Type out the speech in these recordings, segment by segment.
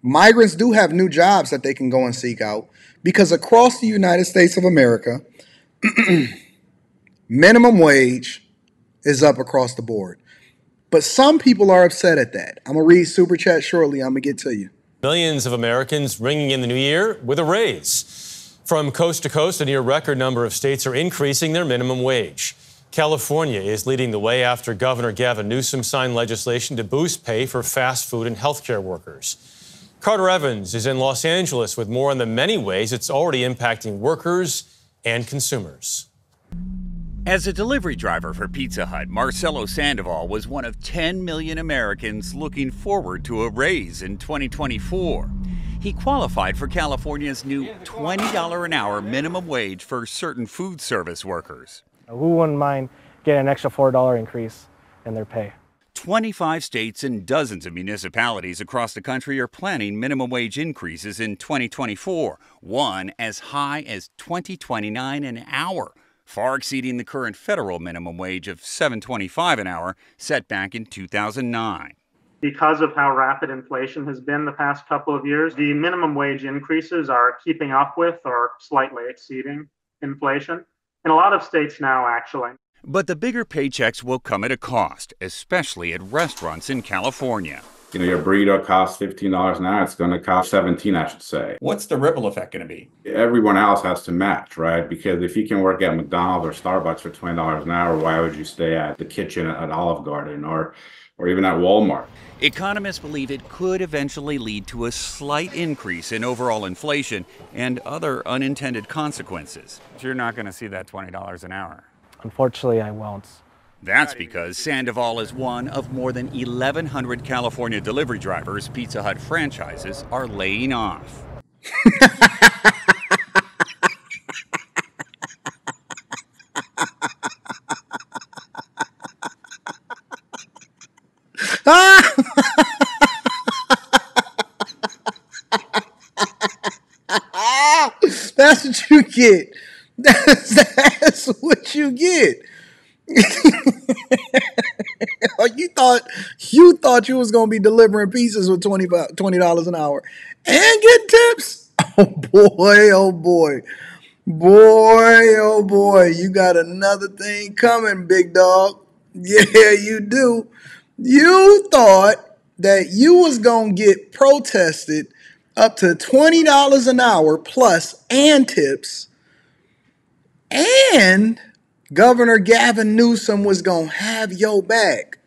Migrants do have new jobs that they can go and seek out because across the United States of America, minimum wage is up across the board. But some people are upset at that. I'm going to read Super Chat shortly. I'm going to get to you. Millions of Americans ringing in the new year with a raise. From coast to coast, a near record number of states are increasing their minimum wage. California is leading the way after Governor Gavin Newsom signed legislation to boost pay for fast food and healthcare workers. Carter Evans is in Los Angeles with more on the many ways it's already impacting workers and consumers. As a delivery driver for Pizza Hut, Marcelo Sandoval was one of 10 million Americans looking forward to a raise in 2024. He qualified for California's new $20 an hour minimum wage for certain food service workers. Who wouldn't mind getting an extra $4 increase in their pay? 25 states and dozens of municipalities across the country are planning minimum wage increases in 2024, one as high as $20.29 an hour, far exceeding the current federal minimum wage of $7.25 an hour set back in 2009. Because of how rapid inflation has been the past couple of years, the minimum wage increases are keeping up with or slightly exceeding inflation in a lot of states now, actually. But the bigger paychecks will come at a cost, especially at restaurants in California. You know, your burrito costs $15 an hour. It's going to cost $17, I should say. What's the ripple effect going to be? Everyone else has to match, right? Because if you can work at McDonald's or Starbucks for $20 an hour, why would you stay at the kitchen at Olive Garden or even at Walmart? Economists believe it could eventually lead to a slight increase in overall inflation and other unintended consequences. You're not going to see that $20 an hour. Unfortunately, I won't. That's because Sandoval is one of more than 1,100 California delivery drivers Pizza Hut franchises are laying off. That's what you get. That's what you get. you thought you was gonna be delivering pizzas with $20 an hour and get tips. Oh boy, oh boy, oh boy, you got another thing coming, big dog. Yeah, you do. You thought that you was gonna get protested up to $20 an hour plus and tips, and Governor Gavin Newsom was going to have your back.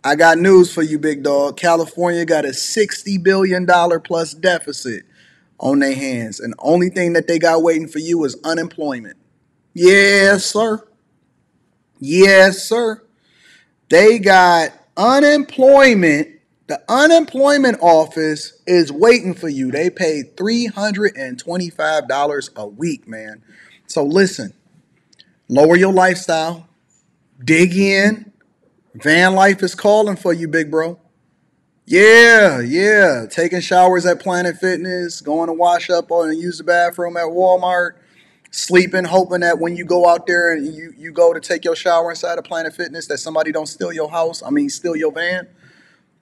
I got news for you, big dog. California got a $60 billion plus deficit on their hands, and the only thing that they got waiting for you is unemployment. Yes, sir. Yes, sir. They got unemployment. The unemployment office is waiting for you. They paid $325 a week, man. So listen, lower your lifestyle, dig in. Van life is calling for you, big bro. Yeah. Taking showers at Planet Fitness, going to wash up and use the bathroom at Walmart, sleeping, hoping that when you go out there and you go to take your shower inside of Planet Fitness that somebody don't steal your house, steal your van.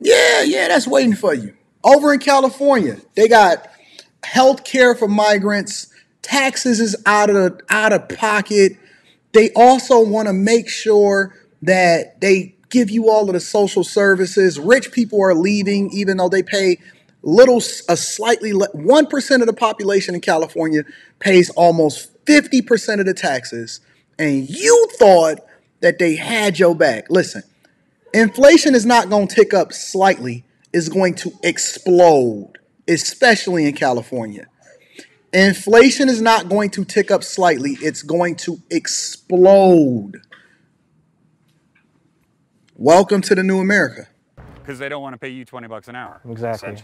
Yeah, that's waiting for you. Over in California, they got health care for migrants. Taxes is out of pocket. They also want to make sure that they give you all of the social services. Rich people are leaving, even though they pay slightly 1% of the population in California pays almost 50% of the taxes. And you thought that they had your back. Listen. Inflation is not going to tick up slightly. It's going to explode, especially in California. Inflation is not going to tick up slightly. It's going to explode. Welcome to the new America. Because they don't want to pay you $20 an hour. Exactly.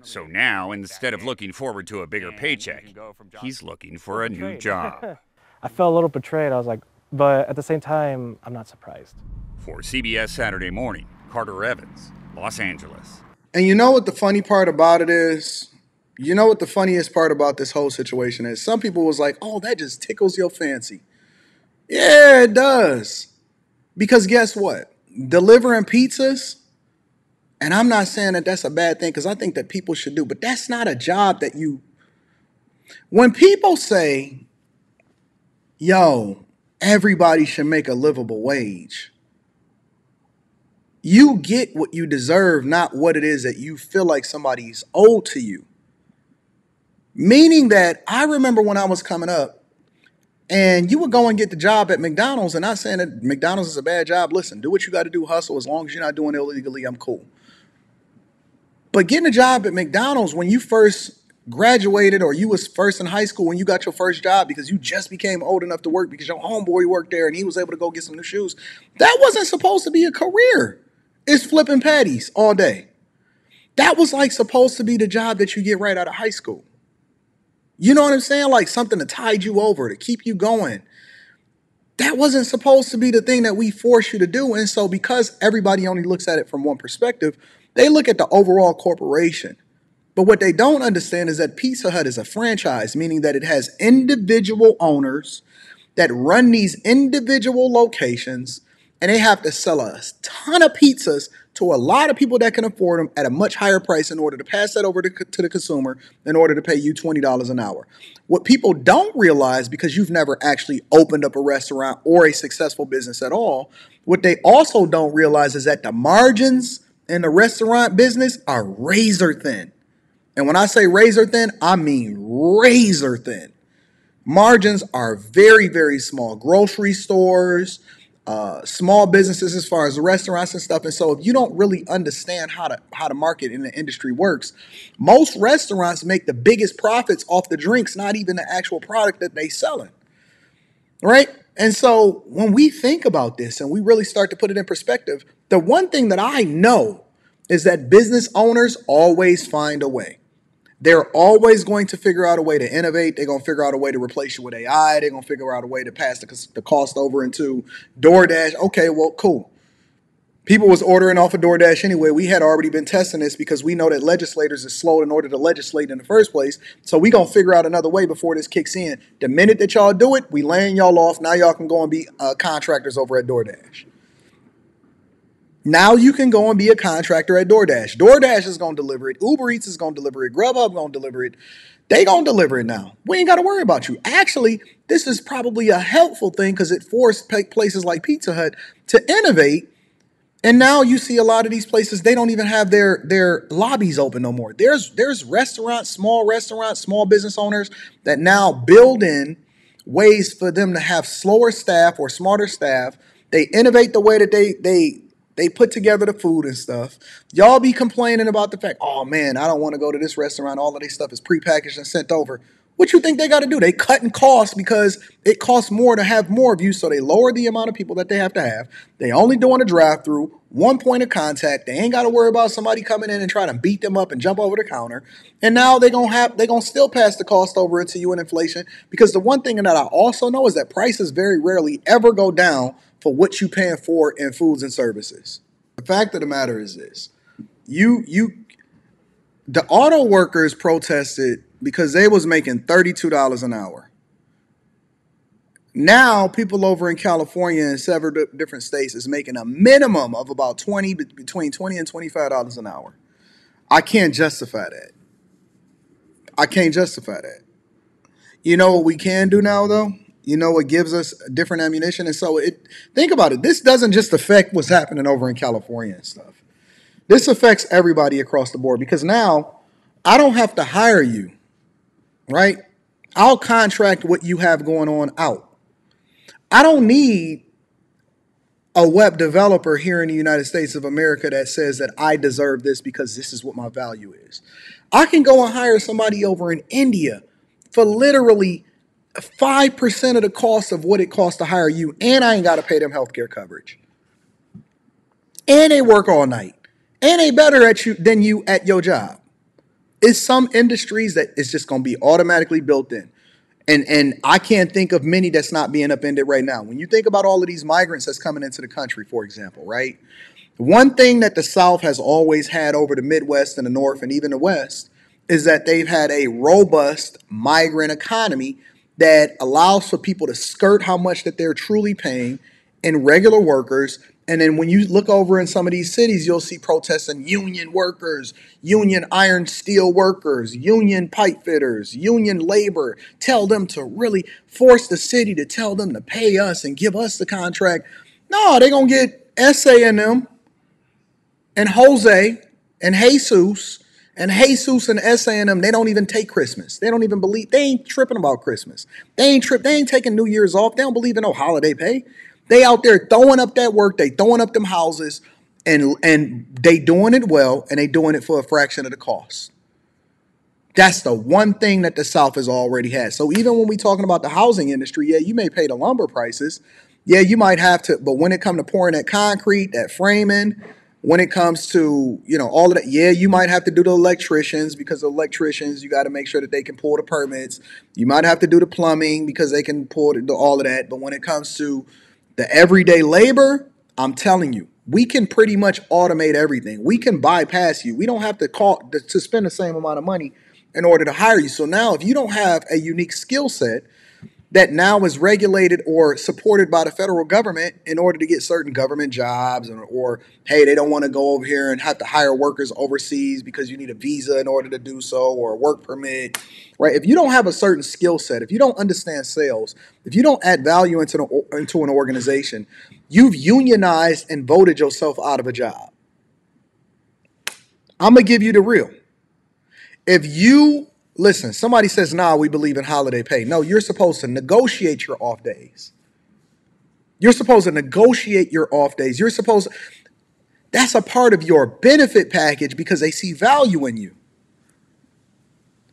So now, instead of looking forward to a bigger paycheck, he's looking for a new job. I felt a little betrayed. I was like, but at the same time, I'm not surprised. For CBS Saturday Morning, Carter Evans, Los Angeles. And you know what the funny part about it is? You know what the funniest part about this whole situation is? Some people was like, oh, that just tickles your fancy. Yeah, it does. Because guess what? Delivering pizzas And I'm not saying that that's a bad thing, because I think that people should do, but that's not a job that when people say, yo, everybody should make a livable wage, you get what you deserve, not what it is that you feel like somebody's owed to you. Meaning that I remember when I was coming up, and you would go and get the job at McDonald's, and not saying that McDonald's is a bad job. Listen, do what you got to do, hustle. As long as you're not doing it illegally, I'm cool. But getting a job at McDonald's when you first graduated, or you was first in high school when you got your first job because you just became old enough to work because your homeboy worked there and he was able to go get some new shoes, that wasn't supposed to be a career. It's flipping patties all day. That was like supposed to be the job that you get right out of high school. You know what I'm saying? Like something to tide you over, to keep you going. That wasn't supposed to be the thing that we force you to do. And so because everybody only looks at it from one perspective, they look at the overall corporation. But what they don't understand is that Pizza Hut is a franchise, meaning that it has individual owners that run these individual locations, and they have to sell a ton of pizzas to a lot of people that can afford them at a much higher price in order to pass that over to the consumer in order to pay you $20 an hour. What people don't realize, because you've never actually opened up a restaurant or a successful business at all, what they also don't realize is that the margins in the restaurant business are razor thin. And when I say razor thin, I mean razor thin. Margins are very, very small. Grocery stores, small businesses as far as restaurants and stuff. And so if you don't really understand how the market in the industry works, most restaurants make the biggest profits off the drinks, not even the actual product that they selling. Right? And so when we think about this and we really start to put it in perspective, the one thing that I know is that business owners always find a way. They're always going to figure out a way to innovate. They're going to figure out a way to replace you with AI. They're going to figure out a way to pass the cost over into DoorDash. Okay, well, cool. People was ordering off of DoorDash anyway. We had already been testing this because we know that legislators is slow in order to legislate in the first place. So we going to figure out another way before this kicks in. The minute that y'all do it, we laying y'all off. Now y'all can go and be contractors over at DoorDash. Now you can go and be a contractor at DoorDash. DoorDash is going to deliver it. Uber Eats is going to deliver it. Grubhub going to deliver it. They going to deliver it now. We ain't got to worry about you. Actually, this is probably a helpful thing because it forced places like Pizza Hut to innovate. And now you see a lot of these places, they don't even have their lobbies open no more. There's restaurants, small business owners that now build in ways for them to have slower staff or smarter staff. They innovate the way that they put together the food and stuff. Y'all be complaining about the fact, oh man, I don't want to go to this restaurant. All of this stuff is prepackaged and sent over. What you think they got to do? They cutting costs because it costs more to have more of you. So they lower the amount of people that they have to have. They only doing a drive-through, one point of contact. They ain't got to worry about somebody coming in and trying to beat them up and jump over the counter. And now they're going to still pass the cost over into you in inflation, because the one thing that I also know is that prices very rarely ever go down for what you paying for in foods and services. The fact of the matter is this. The auto workers protested because they was making $32 an hour. Now, people over in California and several different states is making a minimum of about between $20 and $25 an hour. I can't justify that. You know what we can do now, though? You know what gives us different ammunition? And so think about it. This doesn't just affect what's happening over in California and stuff. This affects everybody across the board, because now I don't have to hire you, right? I'll contract what you have going on out. I don't need a web developer here in the United States of America that says that I deserve this because this is what my value is. I can go and hire somebody over in India for literally 5% of the cost of what it costs to hire you, and I ain't got to pay them healthcare coverage. And they work all night, and they better at you than you at your job. It's some industries that it's just going to be automatically built in. And I can't think of many that's not being upended right now. When you think about all of these migrants that's coming into the country, for example, right? One thing that the South has always had over the Midwest and the North and even the West is that they've had a robust migrant economy that allows for people to skirt how much that they're truly paying in regular workers And then when you look over in some of these cities, you'll see protesting union workers, union iron steel workers, union pipe fitters, union labor. Tell them to really force the city to tell them to pay us and give us the contract. No, they're going to get SA and them and Jose and Jesus and SA and them. They don't even take Christmas. They don't even believe. They ain't tripping about Christmas. They ain't taking New Year's off. They don't believe in no holiday pay. They out there throwing up that work. They throwing up them houses, and they doing it well, and they doing it for a fraction of the cost. That's the one thing that the South has already had. So even when we talking about the housing industry, yeah, you may pay the lumber prices. Yeah, you might have to, but when it comes to pouring that concrete, that framing, when it comes to, all of that, yeah, you might have to do the electricians, because the electricians, you got to make sure that they can pull the permits. You might have to do the plumbing because they can pull all of that. But when it comes to the everyday labor, I'm telling you, we can pretty much automate everything. We can bypass you. We don't have to spend the same amount of money in order to hire you. So now if you don't have a unique skill set that now is regulated or supported by the federal government in order to get certain government jobs, or hey, they don't want to go over here and have to hire workers overseas because you need a visa in order to do so, or a work permit, right? If you don't have a certain skill set, if you don't understand sales, if you don't add value into an organization, you've unionized and voted yourself out of a job. I'm going to give you the real. Listen, somebody says, nah, we believe in holiday pay. No, you're supposed to negotiate your off days. You're supposed to negotiate your off days. That's a part of your benefit package because they see value in you.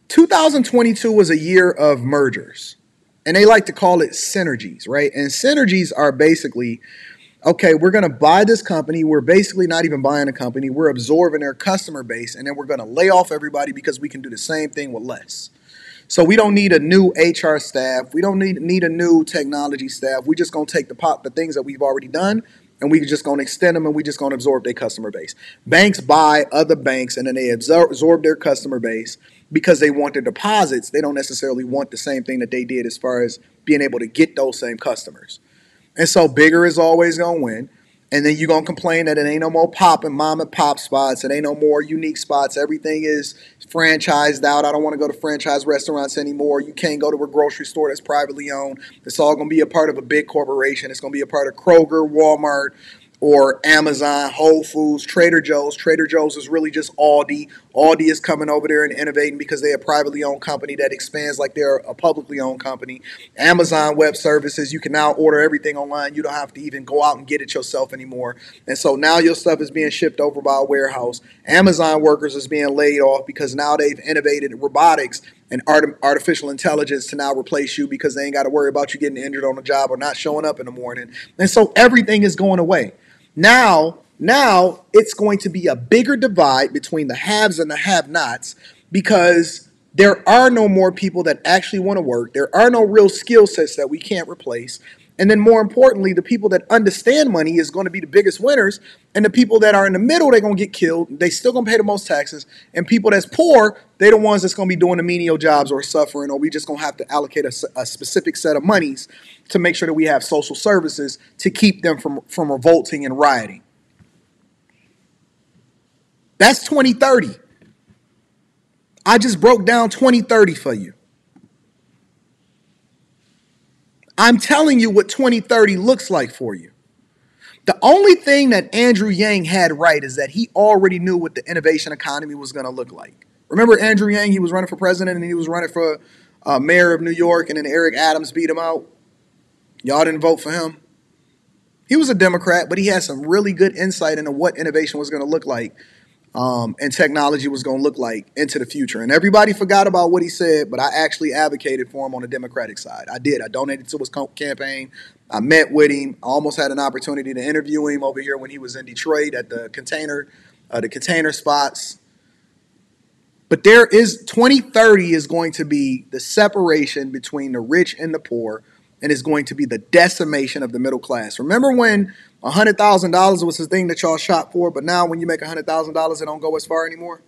2022 was a year of mergers, and they like to call it synergies, right? And synergies are basically, okay, we're going to buy this company. We're basically not even buying a company. We're absorbing their customer base, and then we're going to lay off everybody because we can do the same thing with less. So we don't need a new HR staff. We don't need a new technology staff. We're just going to take the things that we've already done, and we're just going to extend them, and we're just going to absorb their customer base. Banks buy other banks, and then they absorb their customer base because they want their deposits. They don't necessarily want the same thing that they did as far as being able to get those same customers. And so bigger is always going to win. And then you're going to complain that it ain't no more popping mom and pop spots. It ain't no more unique spots. Everything is franchised out. I don't want to go to franchise restaurants anymore. You can't go to a grocery store that's privately owned. It's all going to be a part of a big corporation. It's going to be a part of Kroger, Walmart, or Amazon, Whole Foods, Trader Joe's. Trader Joe's is really just Aldi. Aldi is coming over there and innovating because they're a privately owned company that expands like they're a publicly owned company. Amazon Web Services, you can now order everything online. You don't have to even go out and get it yourself anymore. And so now your stuff is being shipped over by a warehouse. Amazon workers is being laid off because now they've innovated robotics and artificial intelligence to now replace you because they ain't got to worry about you getting injured on the job or not showing up in the morning. And so everything is going away. Now it's going to be a bigger divide between the haves and the have-nots because there are no more people that actually want to work. There are no real skill sets that we can't replace. And then more importantly, the people that understand money is going to be the biggest winners. And the people that are in the middle, they're going to get killed. They still going to pay the most taxes. And people that's poor, they're the ones that's going to be doing the menial jobs or suffering, or we just going to have to allocate a specific set of monies to make sure that we have social services to keep them from revolting and rioting. That's 2030. I just broke down 2030 for you. I'm telling you what 2030 looks like for you. The only thing that Andrew Yang had right is that he already knew what the innovation economy was going to look like. Remember Andrew Yang? He was running for president and he was running for mayor of New York, and then Eric Adams beat him out. Y'all didn't vote for him. He was a Democrat, but he had some really good insight into what innovation was going to look like and technology was going to look like into the future. And everybody forgot about what he said, but I actually advocated for him on the Democratic side. I did. I donated to his campaign. I met with him. I almost had an opportunity to interview him over here when he was in Detroit at the container spots. But 2030 is going to be the separation between the rich and the poor, and is going to be the decimation of the middle class. Remember when $100,000 was the thing that y'all shot for, but now when you make $100,000, it don't go as far anymore?